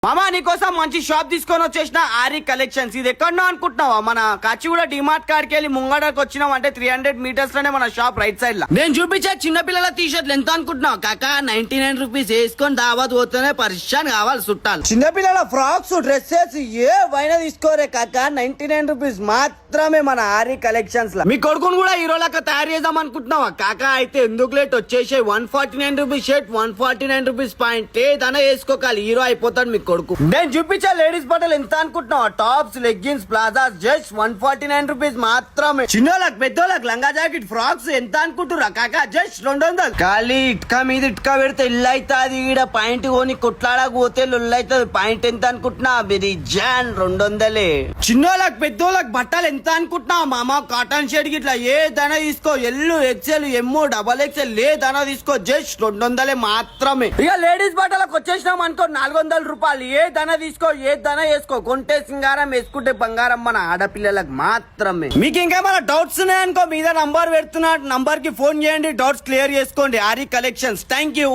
మామా నీకోసం మంచి షాప్ తీసుకొని వచ్చేసిన ఆరి కలెక్షన్స్. ఇది ఎక్కడో అనుకుంటున్నావా? మన కాచిగూడ డిమార్ట్ కాడికి వెళ్ళి ముంగడకు వచ్చినాం అంటే 300 మీటర్స్ లోనే మన షాప్ రైట్ సైడ్ లా. నేను చూపించే చిన్న పిల్లల టీ షర్ట్లు ఎంత అనుకుంటున్నావు కాకా? 99 రూపీస్ వేసుకొని దావత్ పోతేనే పరిశాన్ కావాలి చుట్టాలు. చిన్నపిల్లల ఫ్రాక్స్ డ్రెస్సెస్ ఏవైనా తీసుకోరే కాకా, 99 రూపీస్ మాత్రమే మన ఆరి కలెక్షన్స్ లా. మీ కొడుకుని కూడా హీరో లాగా తయారు చేద్దాం అనుకుంటున్నావా కాకా? అయితే ఎందుకు లేట్ వచ్చేసే 149 రూపీస్ షర్ట్, 149 రూపీస్ పాయింట్ ఏదైనా వేసుకోవాలి, హీరో అయిపోతాడు మీ కొడుకు. నేను చూపించే లేడీస్ బట్టలు ఎంత అనుకుంటున్నావు? Tops, leggings, plazas just 149 rupees మాత్రమే. చిన్నోళ్ళకి పెద్దోళ్ళకి లంగా జాకెట్, ఫ్రాక్స్ ఎంత అనుకుంటురా కాకా? జస్ట్ 200. ఖాళీ ఇటుక మీద ఇటుక పెడితే ఇల్లు అవుతుంది. ఈడ పాయింట్ కొని కొట్లాడకపోతే లొల్లు అవుతుంది. పాయింట్ ఎంత అనుకుంటున్నా? బిరిజాన్ 200. చిన్నోళ్ళకి పెద్దోళ్ళకి బట్టలు ఎంత అనుకుంటున్నావు మామ? కాటన్ షర్ట్ గిట్లా ఏదైనా తీసుకో, ఎల్లు, ఎక్సెల్, ఎమ్ము, డబల్ ఎక్సెల్ ఏదైనా తీసుకో, జస్ట్ 200 మాత్రమే. ఇక లేడీస్ బట్టలకు వచ్చేసినాం అనుకో 400 రూపాయలు. ఏదైనా తీసుకో, ఏదైనా వేసుకో, కొంటే సింగారం వేసుకుంటే బంగారం మన ఆడపిల్లలకు మాత్రమే. మీకు ఇంకేమైనా డౌట్స్ ఉన్నాయనుకో మీద నంబర్ పెడుతున్నా, నంబర్ కి ఫోన్ చేయండి, డౌట్స్ క్లియర్ చేసుకోండి. ఆరి కలెక్షన్స్. Thank you.